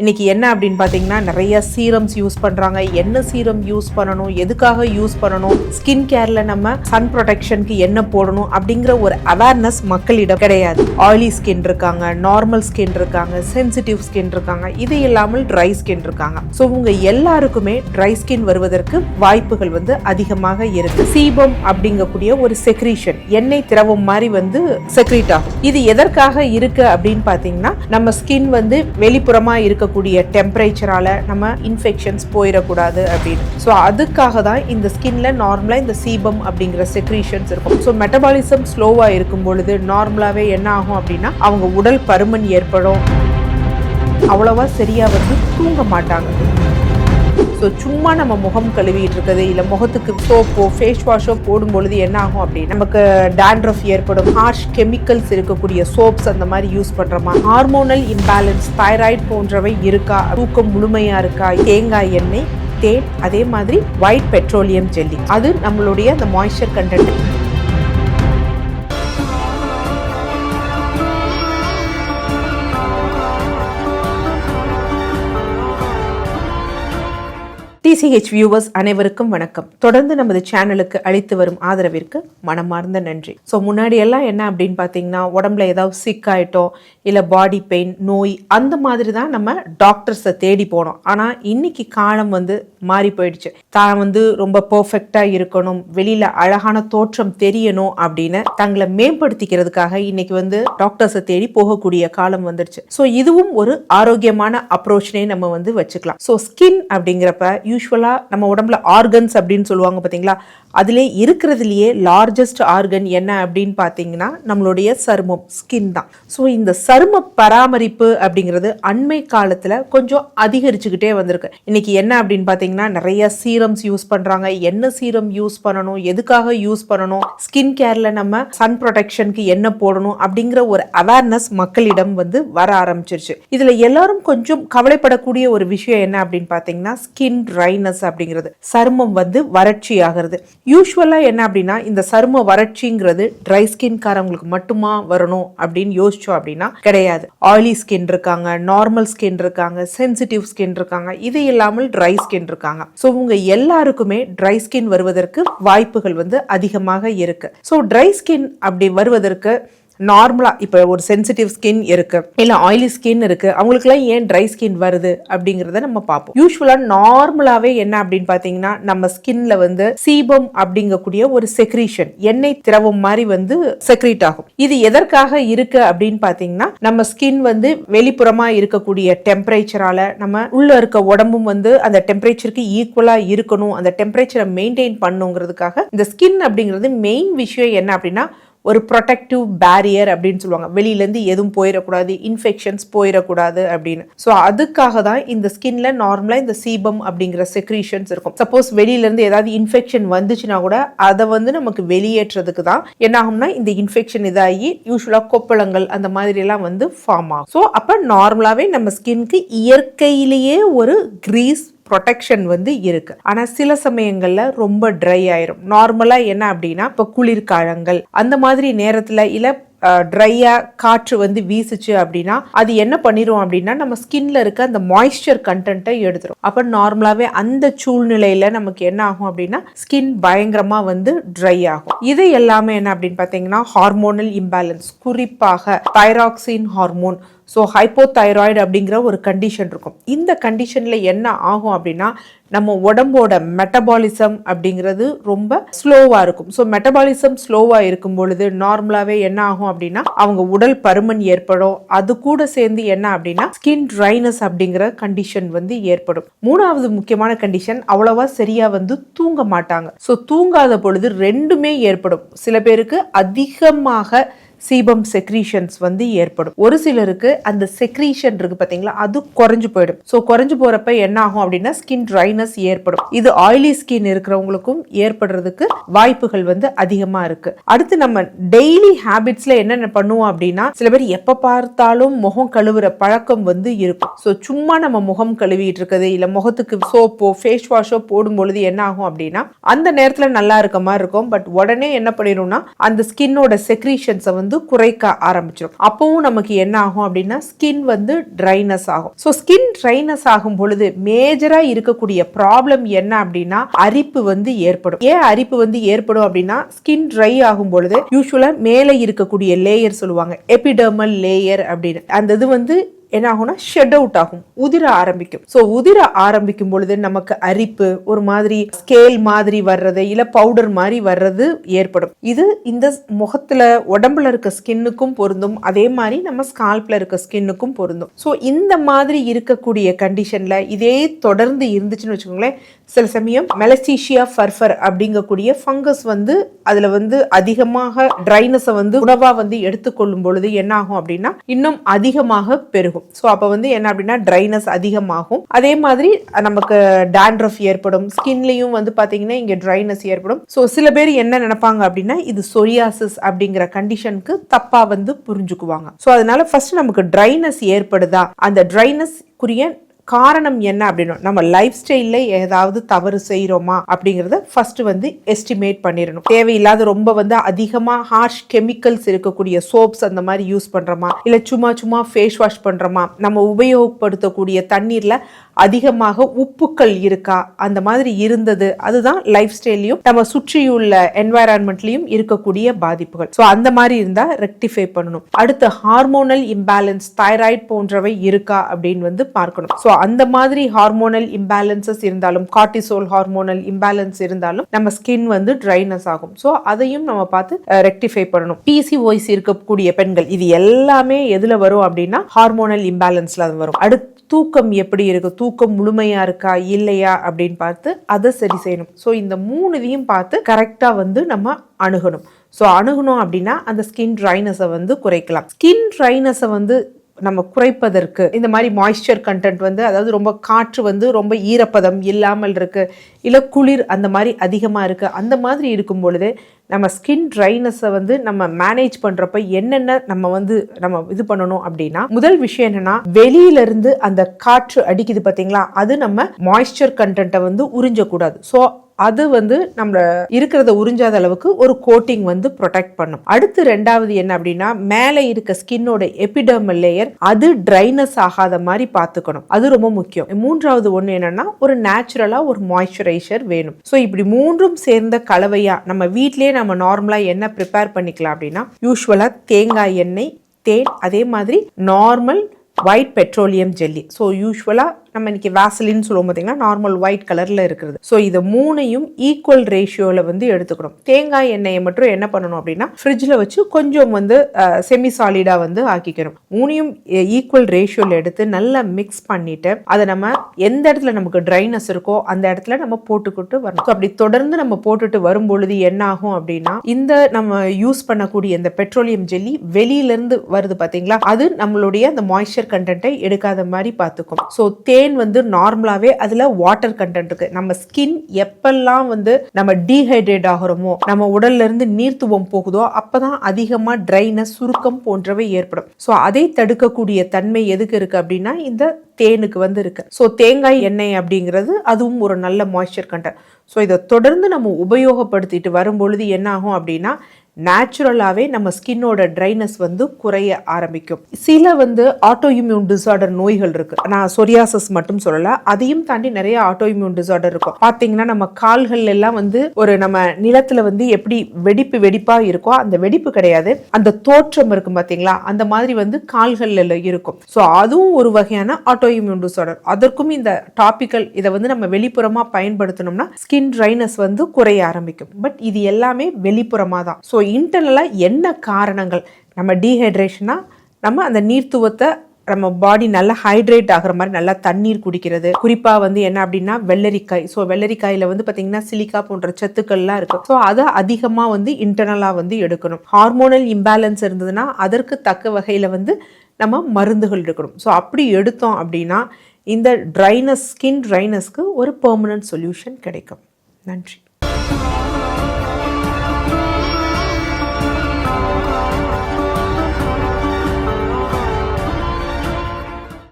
இன்னைக்கு என்ன அப்படின்னு பார்த்தீங்கன்னா நிறைய சீரம்ஸ் யூஸ் பண்ணுறாங்க. என்ன சீரம் யூஸ் பண்ணணும், எதுக்காக யூஸ் பண்ணணும், ஸ்கின் கேரில் நம்ம சன் ப்ரொடெக்ஷனுக்கு என்ன போடணும் அப்படிங்கிற ஒரு அவேர்னஸ் மக்களிடம் கிடையாது. ஆயிலி ஸ்கின் இருக்காங்க, நார்மல் ஸ்கின் இருக்காங்க, சென்சிட்டிவ் ஸ்கின் இருக்காங்க, இது இல்லாமல் ட்ரை ஸ்கின் இருக்காங்க. ஸோ உங்க எல்லாருக்குமே ட்ரை ஸ்கின் வருவதற்கு வாய்ப்புகள் அதிகமாக இருக்கு. சீபம் அப்படிங்கக்கூடிய ஒரு செக்ரீஷன், எண்ணெய் திரவம் மாதிரி செக்ரீட் ஆகும். இது எதற்காக இருக்கு அப்படின்னு பாத்தீங்கன்னா, நம்ம ஸ்கின் வெளிப்புறமா இருக்கக்கூடிய டெம்பரேச்சரால நம்ம இன்ஃபெக்ஷன்ஸ் போயிடக்கூடாது அப்படின்னு. ஸோ அதுக்காக தான் இந்த ஸ்கின்ல நார்மலா இந்த சீபம் அப்படிங்கிற செக்ரீஷன்ஸ் இருக்கும். ஸோ மெட்டபாலிசம் ஸ்லோவா இருக்கும் பொழுது நார்மலாவே என்ன ஆகும் அப்படின்னா, அவங்க உடல் பருமன் ஏற்படும். அவ்வளவா சரியா தூங்க மாட்டாங்க. ஸோ சும்மா நம்ம முகம் கழுவிட்டு இருக்குது, இல்லை முகத்துக்கு சோப்போ ஃபேஸ் வாஷோ போடும் பொழுது என்ன ஆகும் அப்படின்னு நமக்கு டேண்ட்ரஃப் ஏற்படும். ஹார்ஷ் கெமிக்கல்ஸ் இருக்கக்கூடிய சோப்ஸ் அந்த மாதிரி யூஸ் பண்றோமா, ஹார்மோனல் இம்பேலன்ஸ், தைராய்டு போன்றவை இருக்கா, தூக்கம் முழுமையா இருக்கா, தேங்காய் எண்ணெய், தேன், அதே மாதிரி ஒயிட் பெட்ரோலியம் ஜெல்லி, அது நம்மளுடைய அந்த மாய்ஸ்சர் கண்டென்ட். TCH வியூவர்ஸ் அனைவருக்கும் வணக்கம். தொடர்ந்து நமது சேனலுக்கு அளித்து வரும் ஆதரவிற்கு மனமார்ந்த நன்றி. ஸோ முன்னாடி எல்லாம் என்ன அப்படின்னு பார்த்தீங்கன்னா, உடம்புல ஏதாவது சிக் ஆயிட்டோம், இல்லை பாடி பெயின், நோய், அந்த மாதிரி தான் நம்ம டாக்டர்ஸை தேடி போனோம். ஆனால் இன்னைக்கு காலம் மாறி போயிடுச்சு. தான் ரொம்ப பர்ஃபெக்டா இருக்கணும், வெளியில அழகான தோற்றம் தெரியணும் அப்படின்னு தங்களை மேம்படுத்திக்கிறதுக்காக இன்னைக்கு டாக்டர்ஸை தேடி போகக்கூடிய காலம் வந்துடுச்சு. ஸோ இதுவும் ஒரு ஆரோக்கியமான அப்ரோச்னே நம்ம வச்சுக்கலாம். ஸோ ஸ்கின் அப்படிங்கிறப்ப யூஸ்வலா நம்ம உடம்புல ஆர்கன்ஸ் அப்படின்னு சொல்லுவாங்க பாத்தீங்களா, அதிலே இருக்கிறதுலயே லார்ஜஸ்ட் ஆர்கன் என்ன அப்படின்னு பாத்தீங்கன்னா நம்மளுடைய சருமம், ஸ்கின் தான். ஸோ இந்த சரும பராமரிப்பு அப்படிங்கிறது அண்மை காலத்துல கொஞ்சம் அதிகரிச்சுக்கிட்டே வந்திருக்கு. இன்னைக்கு என்ன அப்படின்னு பாத்தீங்கன்னா, நிறைய சீரம்ஸ் யூஸ் பண்றாங்க. என்ன சீரம் யூஸ் பண்ணணும், எதுக்காக யூஸ் பண்ணணும், ஸ்கின் கேர்ல நம்ம சன் ப்ரொடெக்ஷனுக்கு என்ன போடணும் அப்படிங்கிற ஒரு அவேர்னஸ் மக்களிடம் வர ஆரம்பிச்சிருச்சு. இதுல எல்லாரும் கொஞ்சம் கவலைப்படக்கூடிய ஒரு விஷயம் என்ன அப்படின்னு பாத்தீங்கன்னா, ஸ்கின் ட்ரைனஸ் அப்படிங்கிறது, சருமம் வறட்சி ஆகிறது. யூஸ்வலா என்ன அப்படின்னா, இந்த சரும வறட்சிங்கிறது ட்ரை ஸ்கின் காரங்களுக்கு மட்டுமா வரணும் அப்படின்னு யோசிச்சோம் அப்படின்னா கிடையாது. ஆயிலி ஸ்கின் இருக்காங்க, நார்மல் ஸ்கின் இருக்காங்க, சென்சிட்டிவ் ஸ்கின் இருக்காங்க, இது இல்லாமல் ட்ரை ஸ்கின் இருக்காங்க. ஸோ உங்க எல்லாருக்குமே ட்ரை ஸ்கின் வருவதற்கு வாய்ப்புகள் அதிகமாக இருக்கு. ஸோ ட்ரை ஸ்கின் அப்படி வருவதற்கு நார்மலா இப்ப ஒரு சென்சிட்டிவ் ஸ்கின் இருக்கு, இல்ல ஆயிலி ஸ்கின் இருக்கு, அவங்களுக்குலாம் ஏன் ட்ரை ஸ்கின் வருது அப்படிங்கறத நம்ம பார்ப்போம். யூஸ்வலா நார்மலாவே என்ன அப்படின்னு பாத்தீங்கன்னா, நம்ம ஸ்கின்ல சீபம் அப்படிங்கக்கூடிய ஒரு செக்ரீஷன், எண்ணெய் திரவம் மாதிரி செக்ரீட் ஆகும். இது எதற்காக இருக்கு அப்படின்னு பாத்தீங்கன்னா, நம்ம ஸ்கின் வெளிப்புறமா இருக்கக்கூடிய டெம்பரேச்சரால நம்ம உள்ள இருக்க உடம்பும் அந்த டெம்பரேச்சருக்கு ஈக்குவலா இருக்கணும், அந்த டெம்பரேச்சரை மெயின்டைன் பண்ணுங்கிறதுக்காக இந்த ஸ்கின் அப்படிங்கிறது மெயின் விஷயம் என்ன அப்படின்னா, ஒரு ப்ரொடெக்டிவ் பேரியர் அப்படின்னு சொல்லுவாங்க. வெளியிலேருந்து எதுவும் போயிடக்கூடாது, இன்ஃபெக்ஷன்ஸ் போயிடக்கூடாது அப்படின்னு. ஸோ அதுக்காக தான் இந்த ஸ்கின்ல நார்மலாக இந்த சீபம் அப்படிங்கிற செக்ரீஷன்ஸ் இருக்கும். சப்போஸ் வெளியிலேருந்து ஏதாவது இன்ஃபெக்ஷன் வந்துச்சுன்னா கூட அதை நமக்கு வெளியேற்றதுக்கு தான் என்ன ஆகும்னா, இந்த இன்ஃபெக்ஷன் இதாகி யூஸ்வலாக கொப்பளங்கள் அந்த மாதிரி எல்லாம் ஃபார்ம் ஆகும். ஸோ அப்போ நார்மலாகவே நம்ம ஸ்கின்க்கு இயற்கையிலேயே ஒரு கிரீஸ் ப்ரொடெக்ஷன் இருக்கு. ஆனா சில சமயங்கள்ல ரொம்ப ட்ரை ஆயிரும். நார்மலா என்ன அப்படின்னா, இப்ப குளிர்காலங்கள் அந்த மாதிரி நேரத்துல இல்ல ட்ரையா காற்று வீசுச்சு அப்படின்னா அது என்ன பண்ணிரும் அப்படின்னா, நம்ம ஸ்கின்ல இருக்க அந்த மாய்ஸ்சர் கண்டென்ட்டை எடுத்துரும். அப்ப நார்மலாவே அந்த சூழ்நிலையில நமக்கு என்ன ஆகும் அப்படின்னா, ஸ்கின் பயங்கரமா ட்ரை ஆகும். இது எல்லாமே என்ன அப்படின்னு பாத்தீங்கன்னா, ஹார்மோனல் இம்பேலன்ஸ், குறிப்பாக தைராக்சின் ஹார்மோன், ஸோ ஹைப்போதைராய்டு அப்படிங்கிற ஒரு கண்டிஷன் இருக்கும். இந்த கண்டிஷன்ல என்ன ஆகும் அப்படின்னா, நம்ம உடம்போட மெட்டபாலிசம் அப்படிங்கிறது ரொம்ப ஸ்லோவா இருக்கும். ஸோ மெட்டபாலிசம் ஸ்லோவா இருக்கும் பொழுது நார்மலாவே என்ன ஆகும் அப்படின்னா, அவங்க உடல் பருமன் ஏற்படும். அது கூட சேர்ந்து என்ன அப்படின்னா, ஸ்கின் ட்ரைனஸ் அப்படிங்கிற கண்டிஷன் ஏற்படும். மூணாவது முக்கியமான கண்டிஷன், அவ்வளவா சரியா தூங்க மாட்டாங்க. ஸோ தூங்காத பொழுது ரெண்டுமே ஏற்படும். சில பேருக்கு அதிகமாக சீபம் செக்ரீஷன்ஸ் ஏற்படும். ஒரு சிலருக்கு அந்த செக்ரீஷன் இருக்கு பாத்தீங்களா, அது குறைஞ்சு போயிடும். ஸோ குறைஞ்சு போறப்ப என்ன ஆகும் அப்படின்னா, ஸ்கின் ட்ரைனஸ் ஏற்படும். இது ஆயிலி ஸ்கின் இருக்கிறவங்களுக்கும் ஏற்படுறதுக்கு வாய்ப்புகள் அதிகமா இருக்கு. அடுத்து நம்ம டெய்லி ஹேபிட்ஸ்ல என்னென்ன பண்ணுவோம் அப்படின்னா, சில பேர் எப்ப பார்த்தாலும் முகம் கழுவுற பழக்கம் இருக்கும். ஸோ சும்மா நம்ம முகம் கழுவிட்டு இருக்குது, இல்ல முகத்துக்கு சோப்போ ஃபேஸ் வாஷோ போடும் பொழுது என்ன ஆகும் அப்படின்னா, அந்த நேரத்துல நல்லா இருக்க மாதிரி இருக்கும். பட் உடனே என்ன பண்ணிடும்னா, அந்த ஸ்கின்னோட செக்ரீஷன்ஸை வந்து குறைக்க ஆரம்பிச்சிடும். அப்பவும் நமக்கு என்ன ஆகும் அப்படின்னா ஸ்கின் வந்து ட்ரைனஸ் ஆகும். ஸோ ஸ்கின் ட்ரைனஸ் ஆகும் பொழுது மேஜரா இருக்கக்கூடிய ப்ராப்ளம் என்ன அப்படின்னா அரிப்பு வந்து ஏற்படும். ஏன் அரிப்பு வந்து ஏற்படும் அப்படின்னா ஸ்கின் ட்ரை ஆகும் பொழுது யூஸ்வலா மேலே இருக்கக்கூடிய லேயர் சொல்லுவாங்க எபிடர்மல் லேயர் அப்படின்னு, அந்த இது வந்து என்ன ஆகும்னா ஷெட் அவுட் ஆகும், உதிர ஆரம்பிக்கும். ஸோ உதிர ஆரம்பிக்கும் பொழுது நமக்கு அரிப்பு, ஒரு மாதிரி ஸ்கேல் மாதிரி வர்றது, இல்ல பவுடர் மாதிரி வர்றது ஏற்படும். இது இந்த முகத்துல உடம்புல இருக்க ஸ்கின்னுக்கும் பொருந்தும், அதே மாதிரி நம்ம ஸ்கால்ப்ல இருக்க ஸ்கின்னுக்கும் பொருந்தும். ஸோ இந்த மாதிரி இருக்கக்கூடிய கண்டிஷன்ல இதே தொடர்ந்து இருந்துச்சுன்னு வச்சுக்கோங்களேன், சில சமயம் மெலசீஷியா ஃபர்ஃபர் அப்படிங்கக்கூடிய ஃபங்கஸ் வந்து அதுல வந்து அதிகமாக ட்ரைனஸை வந்து உணவா வந்து எடுத்துக்கொள்ளும் பொழுது என்ன ஆகும் அப்படின்னா இன்னும் அதிகமாக பெருகும். ஸோ அப்போ வந்து என்ன அப்படின்னா ட்ரைனஸ் அதிகமாகும். அதே மாதிரி நமக்கு டாண்ட்ரஃப் ஏற்படும், ஸ்கின்லையும் வந்து பார்த்தீங்கன்னா இங்கே ட்ரைனஸ் ஏற்படும். ஸோ சில பேர் என்ன நினைப்பாங்க அப்படின்னா இது சொரியாசிஸ் அப்படிங்கிற கண்டிஷனுக்கு தப்பா வந்து புரிஞ்சுக்குவாங்க. ஸோ அதனால ஃபர்ஸ்ட் நமக்கு ட்ரைனஸ் ஏற்படுதா, அந்த ட்ரைனஸ்க்குரிய காரணம் என்ன அப்படின்னா நம்ம லைஃப் ஸ்டைல்ல ஏதாவது தவறு செய்யறோமா அப்படிங்கறத ஃபர்ஸ்ட் வந்து எஸ்டிமேட் பண்ணிடணும். தேவையில்லாத ரொம்ப வந்து அதிகமா ஹார்ஷ் கெமிக்கல்ஸ் இருக்கக்கூடிய சோப்ஸ் அந்த மாதிரி யூஸ் பண்றோமா, இல்ல சும்மா ஃபேஸ் வாஷ் பண்றோமா, நம்ம உபயோகப்படுத்தக்கூடிய தண்ணீர்ல அதிகமாக உப்புக்கள் இருக்கா, அந்த மாதிரி இருந்தது, அதுதான் லைஃப் ஸ்டைலையும் நம்ம சுற்றியுள்ள என்வாயரன்மெண்ட்லயும் இருக்கக்கூடிய பாதிப்புகள். ஸோ அந்த மாதிரி இருந்தா ரெக்டிஃபை பண்ணணும். அடுத்து ஹார்மோனல் இம்பேலன்ஸ், தைராய்டு போன்றவை இருக்கா அப்படின்னு வந்து பார்க்கணும். ஸோ அந்த மாதிரி ஹார்மோனல் இம்பேலன்சஸ் இருந்தாலும், கார்டிசோல் ஹார்மோனல் இம்பேலன்ஸ் இருந்தாலும் நம்ம ஸ்கின் வந்து ட்ரைனஸ் ஆகும். ஸோ அதையும் நம்ம பார்த்து ரெக்டிஃபை பண்ணணும். பிசிஓஎஸ் இருக்கக்கூடிய பெண்கள் இது எல்லாமே எதுல வரும் அப்படின்னா ஹார்மோனல் இம்பேலன்ஸ்ல வரும். அடுத்து தூக்கம் எப்படி இருக்கு, தூக்கம் முழுமையா இருக்கா இல்லையா அப்படின்னு பார்த்து அதை சரி செய்யணும். ஸோ இந்த மூணுதையும் பார்த்து கரெக்டா வந்து நம்ம அணுகணும். ஸோ அணுகணும் அப்படின்னா அந்த ஸ்கின் ட்ரைனஸை வந்து குறைக்கலாம். ஸ்கின் ட்ரைனஸை வந்து நம்ம குறைப்பதற்கு இந்த மாதிரி மாய்ஸ்சர் கண்டென்ட் வந்து, அதாவது ரொம்ப காற்று வந்து ரொம்ப ஈரப்பதம் இல்லாமல் இருக்கு, இல்லை குளிர் அந்த மாதிரி அதிகமாக இருக்கு, அந்த மாதிரி இருக்கும் பொழுது நம்ம ஸ்கின் ட்ரைனஸை வந்து நம்ம மேனேஜ் பண்றப்ப என்னென்ன நம்ம இது பண்ணணும் அப்படின்னா, முதல் விஷயம் என்னன்னா வெளியில இருந்து அந்த காற்று அடிக்குது பாத்தீங்களா, அது நம்ம மாய்ஸ்சர் கண்டென்ட்டை வந்து உறிஞ்சக்கூடாது. ஸோ அது வந்து நம்ம இருக்கிறத உறிஞ்சாத அளவுக்கு ஒரு கோட்டிங் வந்து ப்ரொடெக்ட் பண்ணும். அடுத்து ரெண்டாவது என்ன அப்படின்னா மேலே இருக்க ஸ்கின்னோட எபிடர்மல் லேயர் அது ட்ரைனஸ் ஆகாத மாதிரி பார்த்துக்கணும், அது ரொம்ப முக்கியம். மூன்றாவது ஒன்று என்னன்னா ஒரு நேச்சுரலா ஒரு மாய்ஸ்சரைசர் வேணும். ஸோ இப்படி மூன்றும் சேர்ந்த கலவையா நம்ம வீட்லயே நம்ம நார்மலா என்ன ப்ரிப்பேர் பண்ணிக்கலாம் அப்படின்னா யூஸ்வலா தேங்காய் எண்ணெய், தேன், அதே மாதிரி normal white petroleum jelly. So யூஸ்வலாக நம்ம இன்னைக்கு வேசலின்னு சொல்லுவோம் பார்த்தீங்கன்னா நார்மல் ஒயிட் கலரில் இருக்கிறது. ஸோ இதை மூணையும் ஈக்குவல் ரேஷியோவில் வந்து எடுத்துக்கணும். தேங்காய் எண்ணெயை மட்டும் என்ன பண்ணணும் அப்படின்னா ஃப்ரிட்ஜில் வச்சு கொஞ்சம் வந்து செமி சாலிடாக வந்து ஆக்கிக்கணும். மூணையும் ஈக்குவல் ரேஷியோவில் எடுத்து நல்லா மிக்ஸ் பண்ணிட்டு அதை நம்ம எந்த இடத்துல நமக்கு ட்ரைனஸ் இருக்கோ அந்த இடத்துல நம்ம போட்டுக்கிட்டு வரணும். ஸோ அப்படி தொடர்ந்து நம்ம போட்டுட்டு வரும் பொழுது என்ன ஆகும் அப்படின்னா இந்த நம்ம யூஸ் பண்ணக்கூடிய இந்த பெட்ரோலியம் ஜெல்லி வெளியிலேருந்து வருது பார்த்தீங்களா, அது நம்மளுடைய அந்த மாய்ஸ்சர் கண்டென்ட்டை எடுக்காத மாதிரி பார்த்துக்கும். ஸோ தேன் வந்து நார்மலாவே அதுல வாட்டர் கண்டென்ட் இருக்கு. நம்ம ஸ்கின் எப்பெல்லாம் வந்து நம்ம டீஹைட்ரேட் ஆகிறோமோ, நம்ம உடல்ல இருந்து நீர்த்துவம் போகுதோ, அப்பதான் அதிகமா ட்ரைனஸ், சுருக்கம் போன்றவை ஏற்படும். ஸோ அதை தடுக்கக்கூடிய தன்மை எதுக்கு இருக்கு அப்படின்னா இந்த தேனுக்கு வந்து இருக்கு. ஸோ தேங்காய் எண்ணெய் அப்படிங்கிறது அதுவும் ஒரு நல்ல மாய்ஸ்சர் கண்டென்ட். ஸோ இதை தொடர்ந்து நம்ம உபயோகப்படுத்திட்டு வரும்பொழுது என்ன ஆகும் அப்படின்னா நேச்சுரலாகவே நம்ம ஸ்கின்னோட ட்ரைனஸ் வந்து குறைய ஆரம்பிக்கும். சில வந்து ஆட்டோ இம்யூன் டிசார்டர் நோய்கள் இருக்கு. நான் சொரியாசிஸ் மட்டும் சொல்லல, அதையும் தாண்டி நிறைய ஆட்டோ இம்யூன் டிசார்டர் இருக்கும். பாத்தீங்கன்னா நம்ம கால்கள் எல்லாம் வந்து ஒரு நம்ம நிலத்துல வந்து எப்படி வெடிப்பா இருக்கோ அந்த வெடிப்பு கிடையாது, அந்த தோற்றம் இருக்கும் பாத்தீங்களா, அந்த மாதிரி வந்து கால்கள்ல இருக்கும். ஸோ அதுவும் ஒரு வகையான ஆட்டோ இம்யூன் டிசார்டர். அதற்கும் இந்த டாபிக்கல் இதை வந்து நம்ம வெளிப்புறமா பயன்படுத்தணும்னா ஸ்கின் ட்ரைனஸ் வந்து குறைய ஆரம்பிக்கும். பட் இது எல்லாமே வெளிப்புறமா தான். ஸோ இன்டர்னலா என்ன காரணங்கள், நம்ம டீஹைட்ரேஷனா நம்ம அந்த நீர்த்துவத்தை நம்ம பாடி நல்லா ஹைட்ரேட் ஆகிற மாதிரி நல்லா தண்ணீர் குடிக்கிறது, குறிப்பா வந்து என்ன அப்படின்னா வெள்ளரிக்காய். ஸோ வெள்ளரிக்காயில வந்து பாத்தீங்கன்னா சிலிக்கா போன்ற சத்துக்கள்லாம் இருக்கு. ஸோ அதை அதிகமா வந்து இன்டர்னலா வந்து எடுக்கணும். ஹார்மோனல் இம்பேலன்ஸ் இருந்ததுன்னா அதற்கு தக்க வகையில வந்து நம்ம மருந்துகள் எடுக்கணும். ஸோ அப்படி எடுத்தோம் அப்படின்னா இந்த ட்ரைனஸ், ஸ்கின் ட்ரைனஸ்க்கு ஒரு பெர்மனன்ட் சொல்யூஷன் கிடைக்கும். நன்றி.